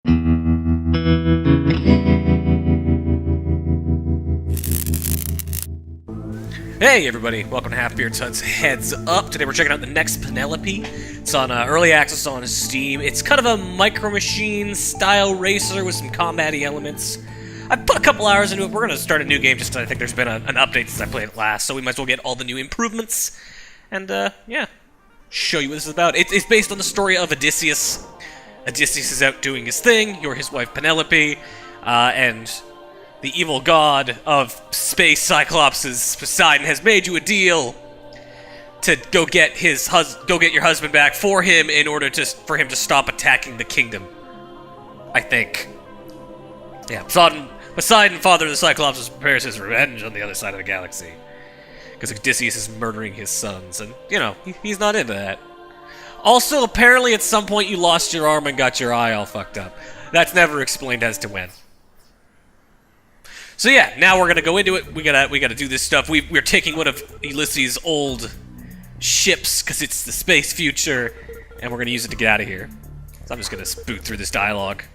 Hey everybody, welcome to Halfbeard's Hut's Heads Up. Today we're checking out the next Penelope. It's on early access on Steam. It's kind of a Micro Machines style racer with some combat-y elements. I put a couple hours into it. We're going to start a new game just because I think there's been an update since I played it last, so we might as well get all the new improvements. And, yeah, show you what this is about. It's based on the story of Odysseus. Odysseus is out doing his thing. You're his wife Penelope, and the evil god of space Cyclopses, Poseidon, has made you a deal to go get your husband back for him in order for him to stop attacking the kingdom. I think. Yeah, Poseidon, father of the Cyclopses, prepares his revenge on the other side of the galaxy. Because Odysseus is murdering his sons, and, you know, he's not into that. Also, apparently at some point you lost your arm and got your eye all fucked up. That's never explained as to when. So yeah, now we're gonna go into it. We gotta do this stuff. We're taking one of Ulysses' old ships because it's the space future, and we're gonna use it to get out of here. So I'm just gonna boot through this dialogue.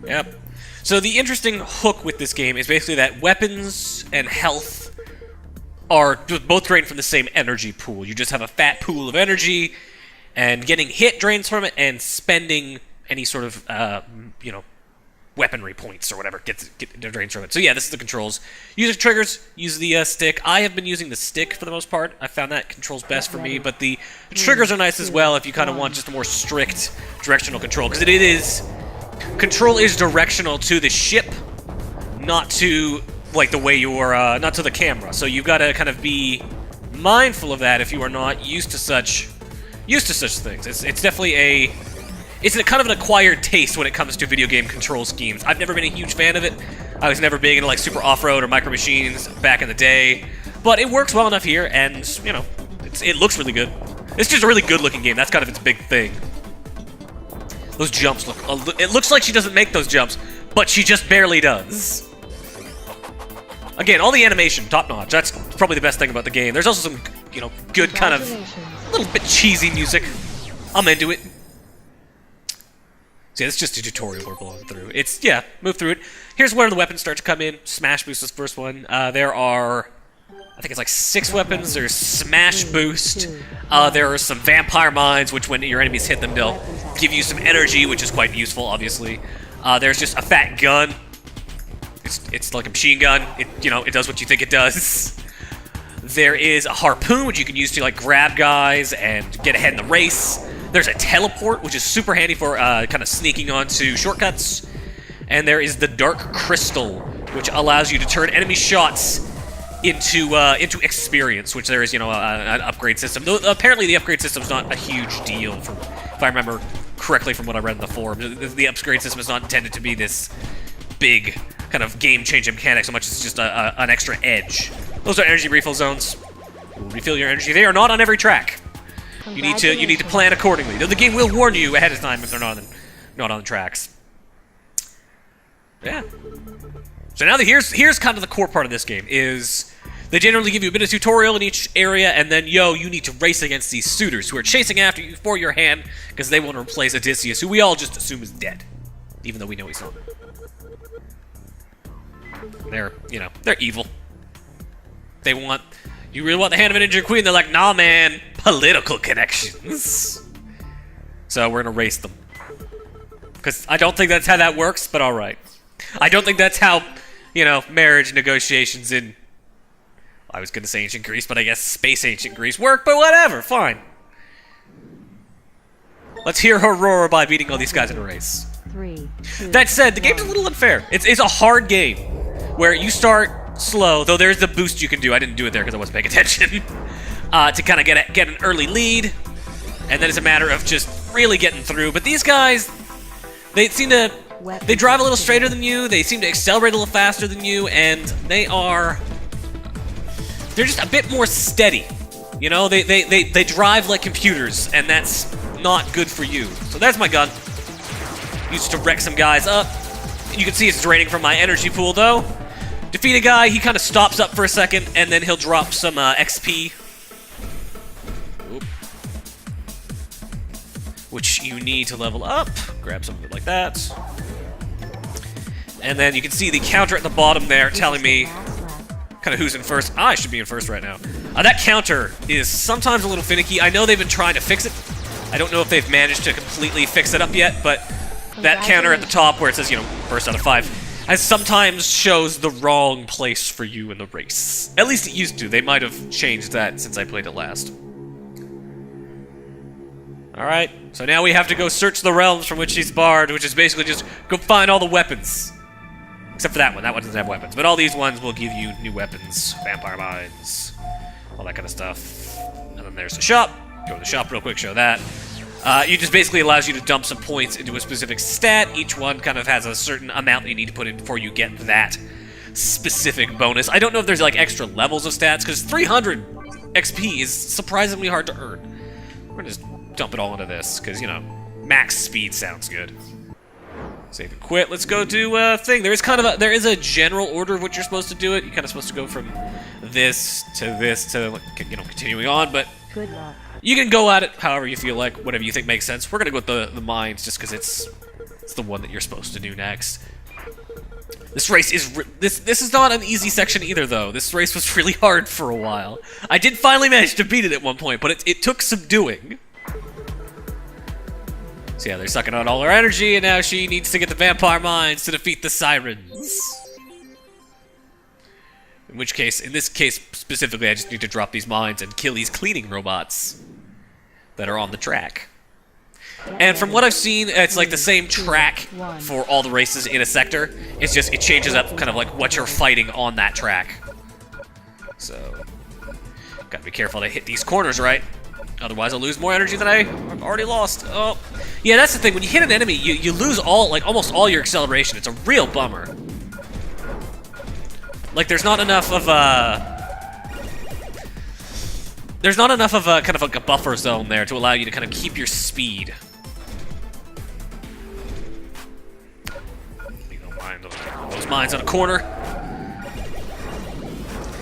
Yep. So the interesting hook with this game is basically that weapons and health are both drained from the same energy pool. You just have a fat pool of energy, and getting hit drains from it, and spending any sort of you know, weaponry points or whatever gets drains from it. So yeah, this is the controls. Use the triggers, use the stick. I have been using the stick for the most part. I found that controls best for me, but the triggers are nice as well if you kind of want just a more strict directional control, because control is directional to the ship, not to like the way you're not to the camera. So you've got to kind of be mindful of that if you are not used to such things. It's definitely It's a kind of an acquired taste when it comes to video game control schemes. I've never been a huge fan of it. I was never big into like Super Off-Road or Micro Machines back in the day. But it works well enough here, and, you know, it looks really good. It's just a really good-looking game. That's kind of its big thing. Those jumps look... It looks like she doesn't make those jumps, but she just barely does. Again, all the animation, top-notch. That's probably the best thing about the game. There's also some, you know, good kind of... little bit cheesy music. I'm into it. So yeah, it's just a tutorial we're going through. Yeah, move through it. Here's where the weapons start to come in. Smash Boost is the first one. There are, I think it's like 6 weapons. There's Smash Boost. There are some Vampire Mines, which when your enemies hit them, they'll give you some energy, which is quite useful, obviously. There's just a fat gun. It's like a machine gun. It does what you think it does. There is a Harpoon, which you can use to like grab guys and get ahead in the race. There's a teleport, which is super handy for kind of sneaking onto shortcuts. And there is the Dark Crystal, which allows you to turn enemy shots into experience, which there is, an upgrade system. Though apparently the upgrade system is not a huge deal, if I remember correctly from what I read in the forum. The upgrade system is not intended to be this big kind of game-changing mechanic so much as just an extra edge. Those are energy refill zones. Refill your energy. They are not on every track. You need to plan accordingly. Though the game will warn you ahead of time if they're not on the tracks. Yeah. So now here's kind of the core part of this game is they generally give you a bit of tutorial in each area, and then you need to race against these suitors who are chasing after you for your hand because they want to replace Odysseus, who we all just assume is dead, even though we know he's not. They're evil. You really want the hand of an injured queen? They're like, nah, man, political connections. So we're gonna race them. Because I don't think that's how that works, but alright. I don't think that's how, marriage negotiations in... I was gonna say ancient Greece, but I guess space ancient Greece work, but whatever, fine. Let's hear her roar by beating all these guys in a race. 3, 2, that said, the game's a little unfair. It's a hard game, where you start slow, though there's the boost you can do. I didn't do it there because I wasn't paying attention. To kind of get an early lead, and then it's a matter of just really getting through. But these guys, they drive a little straighter than you, they seem to accelerate a little faster than you, and they're just a bit more steady. They drive like computers, and that's not good for you. So that's my gun. Used to wreck some guys up. You can see it's draining from my energy pool, though. Defeat a guy, he kind of stops up for a second, and then he'll drop some XP. Oop. which you need to level up. Grab some of it like that. And then you can see the counter at the bottom there telling me kind of who's in first. I should be in first right now. That counter is sometimes a little finicky. I know they've been trying to fix it. I don't know if they've managed to completely fix it up yet, but that counter at the top where it says, you know, first out of 5, sometimes shows the wrong place for you in the race. At least it used to. They might have changed that since I played it last. Alright, so now we have to go search the realms from which he's barred, which is basically just go find all the weapons. Except for that one. That one doesn't have weapons. But all these ones will give you new weapons. Vampire mines. All that kind of stuff. And then there's the shop. Go to the shop real quick, show that. It just basically allows you to dump some points into a specific stat. Each one kind of has a certain amount that you need to put in before you get that specific bonus. I don't know if there's like extra levels of stats, because 300 XP is surprisingly hard to earn. We're gonna just dump it all into this, because, you know, max speed sounds good. Save and quit. Let's go do a thing. There is a general order of what you're supposed to do it. You're kind of supposed to go from this to, you know, continuing on, but good luck. You can go at it however you feel like, whatever you think makes sense. We're gonna go with the mines just because it's the one that you're supposed to do next. This race is this is not an easy section either, though. This race was really hard for a while. I did finally manage to beat it at one point, but it took some doing. So yeah, they're sucking out all her energy, and now she needs to get the vampire mines to defeat the sirens. In which case, in this case specifically, I just need to drop these mines and kill these cleaning robots that are on the track. And from what I've seen, it's like the same track for all the races in a sector. It's just, it changes up kind of like what you're fighting on that track. So, gotta be careful to hit these corners right. Otherwise I'll lose more energy than I've already lost. Oh, yeah, that's the thing. When you hit an enemy, you lose almost all your acceleration. It's a real bummer. Like, there's not enough of a kind of like a buffer zone there to allow you to kind of keep your speed. Those mines on a corner.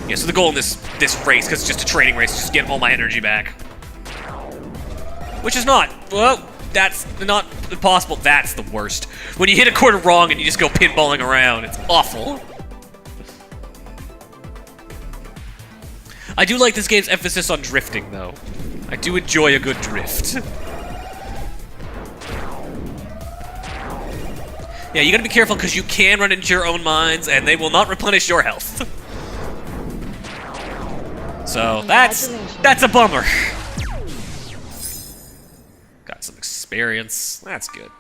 Yeah, so the goal in this race, because it's just a training race, is just get all my energy back. Which is not, well, that's not impossible. That's the worst. When you hit a corner wrong and you just go pinballing around, it's awful. I do like this game's emphasis on drifting, though. I do enjoy a good drift. Yeah, you gotta be careful, because you can run into your own mines, and they will not replenish your health. So, that's a bummer. Got some experience. That's good.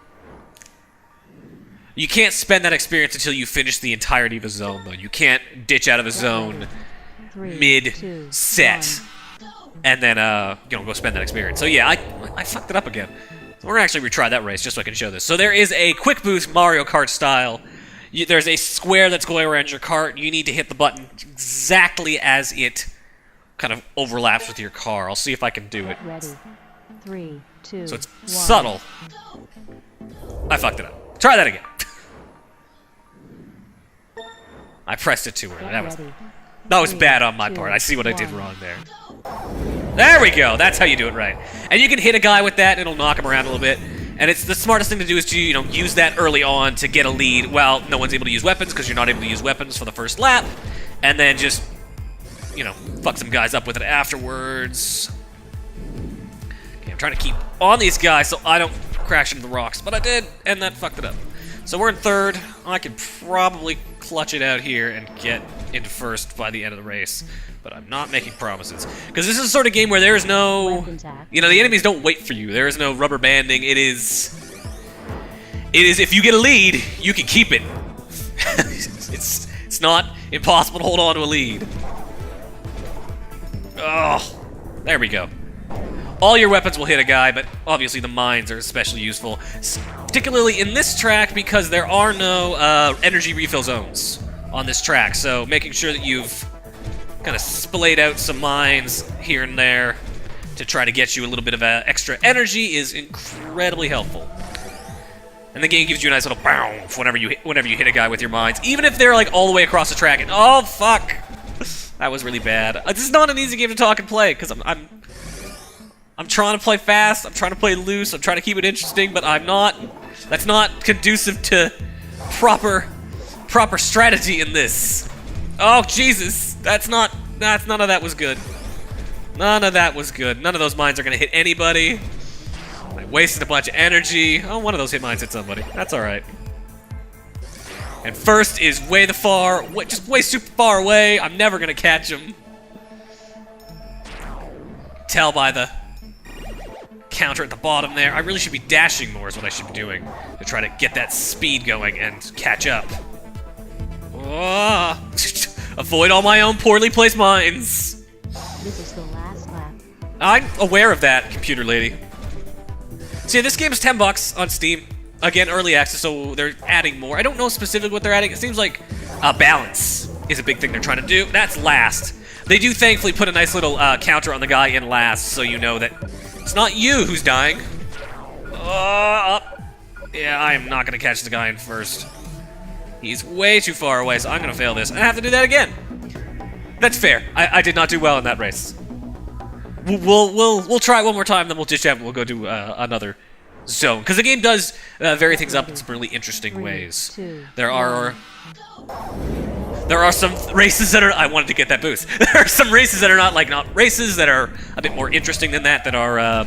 You can't spend that experience until you finish the entirety of a zone, though. You can't ditch out of a zone mid-set and then, you know, go spend that experience. So yeah, I fucked it up again. So we're gonna actually retry that race just so I can show this. So there is a quick boost Mario Kart style. There's a square that's going around your cart. You need to hit the button exactly as it kind of overlaps with your car. I'll see if I can do it. Ready. 3, 2, so it's 1. subtle. I fucked it up. Try that again. I pressed it too early. That was bad on my part. I see what I did wrong there. There we go. That's how you do it right. And you can hit a guy with that, and it'll knock him around a little bit. And it's the smartest thing to do is to, you know, use that early on to get a lead while no one's able to use weapons, because you're not able to use weapons for the first lap. And then just, you know, fuck some guys up with it afterwards. Okay, I'm trying to keep on these guys so I don't crash into the rocks, but I did, and that fucked it up. So we're in third. I could probably clutch it out here and get into first by the end of the race, but I'm not making promises, because this is the sort of game where there is no, you know, the enemies don't wait for you. There is no rubber banding. It is if you get a lead, you can keep it. It's not impossible to hold on to a lead. Oh, there we go. All your weapons will hit a guy, but obviously the mines are especially useful, particularly in this track, because there are no energy refill zones on this track. So making sure that you've kind of splayed out some mines here and there to try to get you a little bit of extra energy is incredibly helpful. And the game gives you a nice little bounce whenever you hit a guy with your mines, even if they're like all the way across the track. And oh fuck, that was really bad. This is not an easy game to talk and play, because I'm trying to play fast, I'm trying to play loose, I'm trying to keep it interesting, but I'm not. That's not conducive to proper strategy in this. Oh, Jesus. None of that was good. None of that was good. None of those mines are gonna hit anybody. I wasted a bunch of energy. Oh, one of those hit mines hit somebody. That's alright. And first is just way super far away. I'm never gonna catch him. Tell by the counter at the bottom there. I really should be dashing more is what I should be doing to try to get that speed going and catch up. Oh, avoid all my own poorly placed mines. This is the last lap. I'm aware of that, computer lady. See, this game is $10 on Steam. Again, early access, so they're adding more. I don't know specifically what they're adding. It seems like balance is a big thing they're trying to do. That's last. They do thankfully put a nice little counter on the guy in last, so you know that it's not you who's dying. Yeah, I am not going to catch the guy in first. He's way too far away, so I'm going to fail this. I have to do that again. That's fair. I did not do well in that race. We'll try it one more time, then we'll ditch out and we'll go do another zone. Because the game does vary things up in some really interesting ways. There are some races that are... I wanted to get that boost. There are some races that are not races, that are a bit more interesting than that are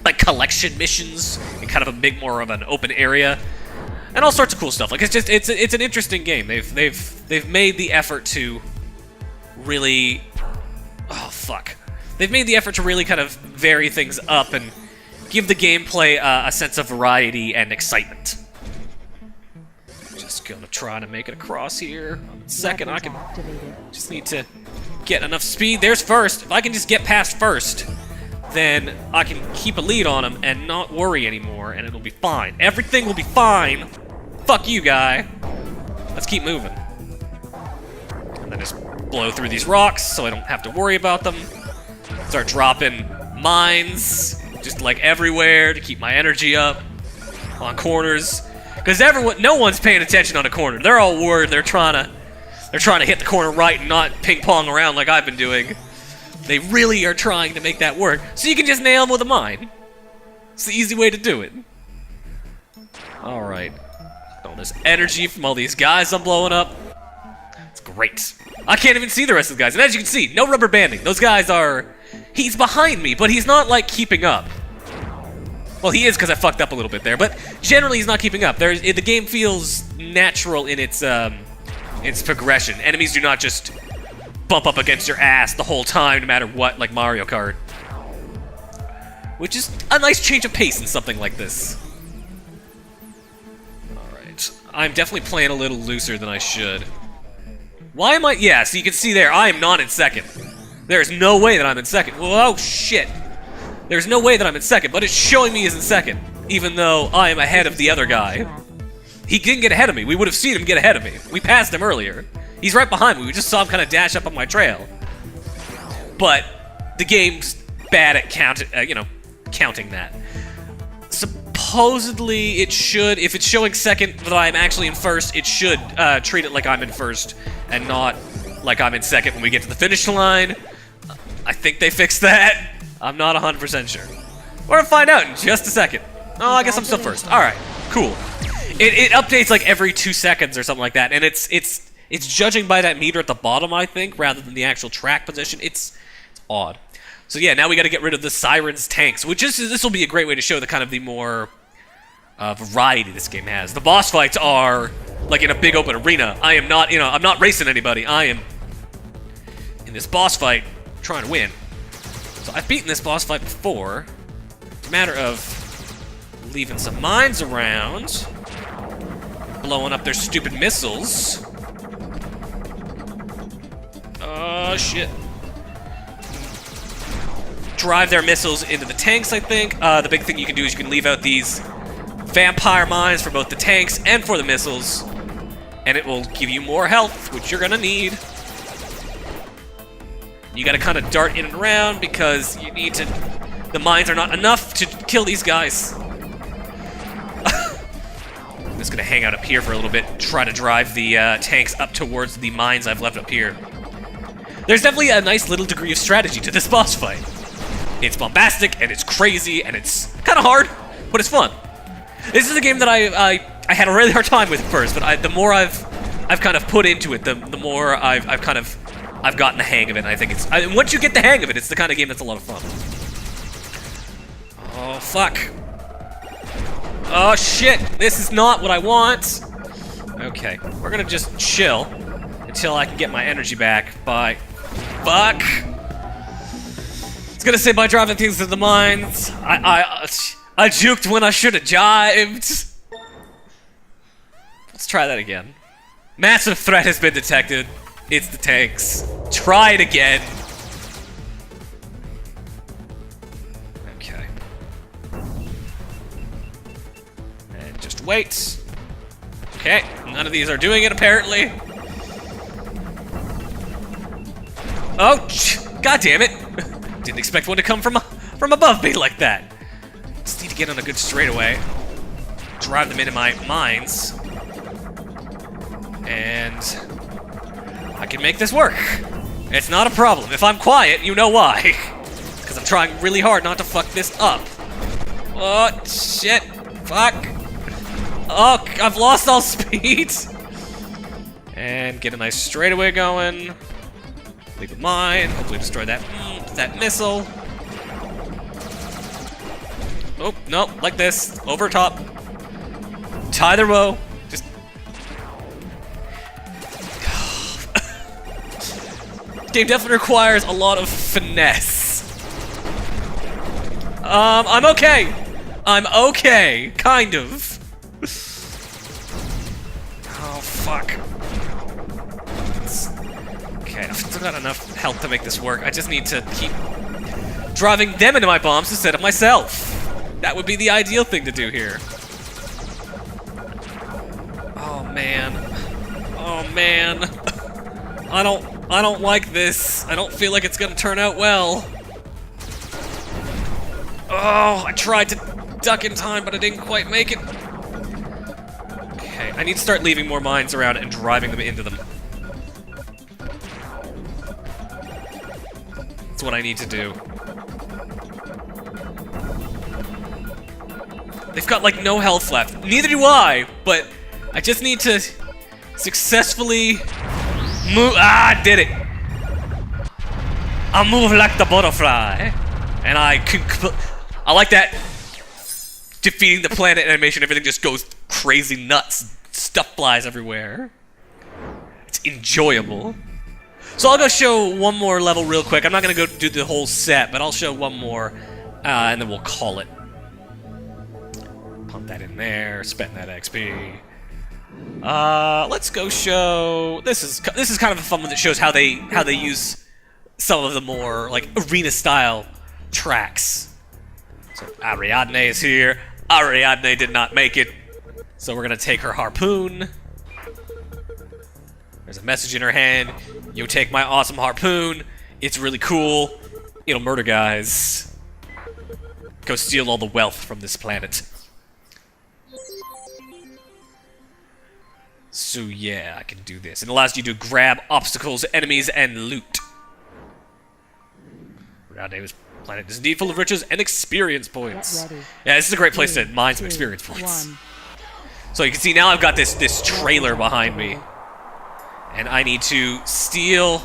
like collection missions in kind of a bit more of an open area. And all sorts of cool stuff. Like it's an interesting game. They've made the effort to really... Oh, fuck. They've made the effort to really kind of vary things up and give the gameplay a sense of variety and excitement. Just gonna try to make it across here. Second, I can just need to get enough speed. There's first. If I can just get past first, then I can keep a lead on him and not worry anymore, and it'll be fine. Everything will be fine. Fuck you, guy. Let's keep moving. And then just blow through these rocks so I don't have to worry about them. Start dropping mines just like everywhere to keep my energy up on corners. Because no one's paying attention on a corner. They're all worried. They're trying to hit the corner right and not ping pong around like I've been doing. They really are trying to make that work. So you can just nail them with a mine. It's the easy way to do it. Alright. All this energy from all these guys I'm blowing up. It's great. I can't even see the rest of the guys. And as you can see, no rubber banding. Those guys are... He's behind me, but he's not, like, keeping up. Well, he is because I fucked up a little bit there, but generally he's not keeping up. The game feels natural in its progression. Enemies do not just bump up against your ass the whole time, no matter what, like Mario Kart. Which is a nice change of pace in something like this. Alright. I'm definitely playing a little looser than I should. Why am I... Yeah, so you can see there, I am not in second. There's no way that I'm in second. Whoa, shit. There's no way that I'm in second, but it's showing me as in second, even though I am ahead of the other guy. He didn't get ahead of me. We would have seen him get ahead of me. We passed him earlier. He's right behind me. We just saw him kind of dash up on my trail. But the game's bad at counting that. Supposedly, it should, if it's showing second but I'm actually in first, it should treat it like I'm in first and not like I'm in second when we get to the finish line. I think they fixed that. I'm not 100% sure. We're gonna find out in just a second. Oh, I guess I'm still first. Alright, cool. It updates like every 2 seconds or something like that, and it's judging by that meter at the bottom, I think, rather than the actual track position. It's odd. So yeah, now we gotta get rid of the Siren's tanks, which is, this will be a great way to show the kind of the more variety this game has. The boss fights are like in a big open arena. I am not, I'm not racing anybody. I am in this boss fight trying to win. So I've beaten this boss fight before. It's a matter of leaving some mines around, blowing up their stupid missiles. Oh, shit. Drive their missiles into the tanks, I think. The big thing you can do is you can leave out these vampire mines for both the tanks and for the missiles, and it will give you more health, which you're gonna need. You gotta kind of dart in and around because you need to... The mines are not enough to kill these guys. I'm just gonna hang out up here for a little bit, try to drive the tanks up towards the mines I've left up here. There's definitely a nice little degree of strategy to this boss fight. It's bombastic, and it's crazy, and it's kind of hard, but it's fun. This is a game that I had a really hard time with at first, but the more I've kind of put into it, the more I've gotten the hang of it. And I think it's once you get the hang of it, it's the kind of game that's a lot of fun. Oh fuck! Oh shit! This is not what I want. Okay, we're gonna just chill until I can get my energy back. By fuck! It's gonna say by driving things to the mines. I juked when I should have jived. Let's try that again. Massive threat has been detected. It's the tanks. Try it again. Okay. And just wait. Okay, none of these are doing it apparently. Oh, god damn it! Didn't expect one to come from above me like that. Just need to get on a good straightaway. Drive them into my mines. And I can make this work. It's not a problem. If I'm quiet, you know why. Because I'm trying really hard not to fuck this up. Oh, shit. Fuck. Oh, I've lost all speed. And get a nice straightaway going. Leave it mine. Hopefully destroy that missile. Oh, no, like this. Over top. Tie the row. Just... Game definitely requires a lot of finesse. I'm okay. I'm okay. Kind of. Oh, fuck. Okay, I've still got enough health to make this work. I just need to keep driving them into my bombs instead of myself. That would be the ideal thing to do here. Oh man. Oh man. I don't like this. I don't feel like it's gonna turn out well. Oh, I tried to duck in time, but I didn't quite make it. Okay, I need to start leaving more mines around and driving them into them. That's what I need to do. They've got, like, no health left. Neither do I, but I just need to successfully move. Ah, I did it. I move like the butterfly. And I like that defeating the planet animation. Everything just goes crazy nuts. Stuff flies everywhere. It's enjoyable. So I'll go show one more level real quick. I'm not going to go do the whole set, but I'll show one more, and then we'll call it. Pump that in there, spend that XP. Let's go show... This is kind of a fun one that shows how they use some of the more, like, arena-style tracks. So Ariadne is here. Ariadne did not make it, so we're going to take her harpoon. There's a message in her hand. You take my awesome harpoon. It's really cool. It'll murder guys. Go steal all the wealth from this planet. So yeah, I can do this. It allows you to grab obstacles, enemies, and loot. Ariadne's planet is indeed full of riches and experience points. Yeah, this is a great place to mine some experience points. So you can see now I've got this trailer behind me. And I need to steal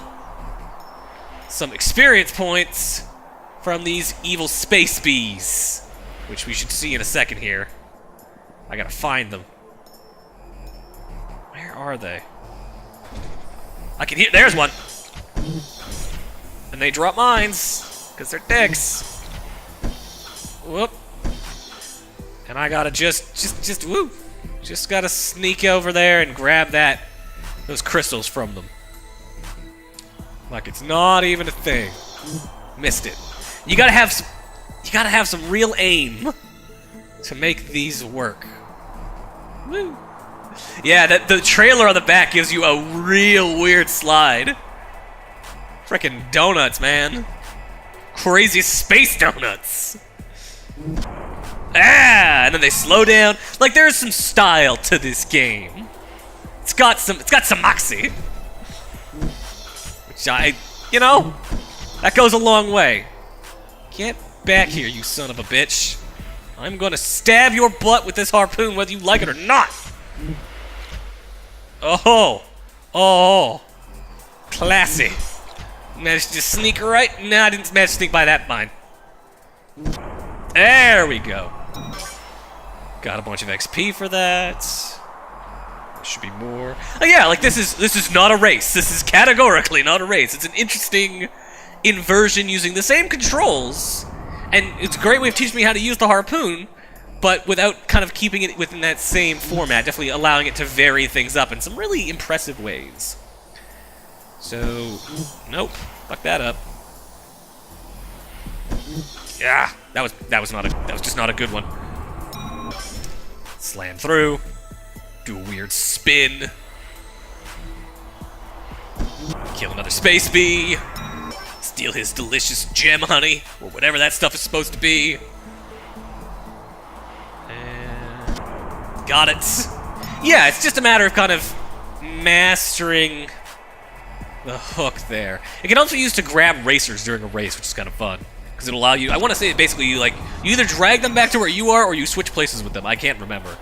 some experience points from these evil space bees, which we should see in a second here. I gotta find them. Where are they? I can hear... There's one! And they drop mines, because they're dicks. Whoop. And I gotta just woo. Just gotta sneak over there and grab those crystals from them. Like it's not even a thing. Missed it. You gotta have some real aim to make these work. Woo. Yeah, the trailer on the back gives you a real weird slide. Frickin' donuts, man. Crazy space donuts. Ah, and then they slow down. Like there's some style to this game. It's got some moxie. Which you know, that goes a long way. Get back here, you son of a bitch. I'm gonna stab your butt with this harpoon whether you like it or not. Oh. Oh. Classy. Managed to sneak right? Nah, I didn't manage to sneak by that mine. There we go. Got a bunch of XP for that. Should be more. Oh yeah, like this is not a race. This is categorically not a race. It's an interesting inversion using the same controls, and it's a great way of teaching me how to use the harpoon, but without kind of keeping it within that same format. Definitely allowing it to vary things up in some really impressive ways. So, nope, fuck that up. Yeah, that was just not a good one. Slam through. Do a weird spin. Kill another space bee. Steal his delicious gem honey, or whatever that stuff is supposed to be. And got it. Yeah, it's just a matter of kind of mastering the hook there. It can also be used to grab racers during a race, which is kind of fun. Because it'll allow you, I want to say basically you either drag them back to where you are or you switch places with them. I can't remember.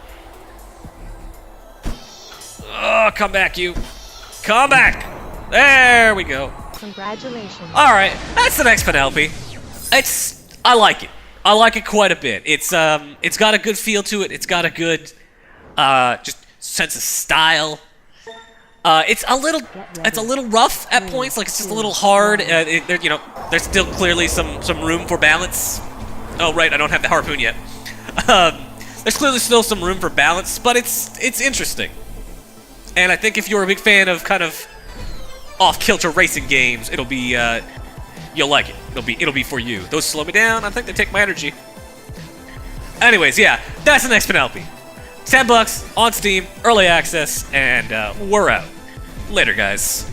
Oh, come back, you. Come back. There we go. Congratulations. Alright, that's the next Penelope. I like it. I like it quite a bit. It's got a good feel to it. It's got a good, just sense of style. It's a little rough at points. Like it's just a little hard. There's still clearly some room for balance. Oh right, I don't have the harpoon yet. There's clearly still some room for balance, but it's interesting. And I think if you're a big fan of kind of off-kilter racing games, it'll be you'll like it. It'll be for you. Those slow me down. I think they take my energy. Anyways, yeah, that's the next Penelope. $10 on Steam, early access, and we're out. Later, guys.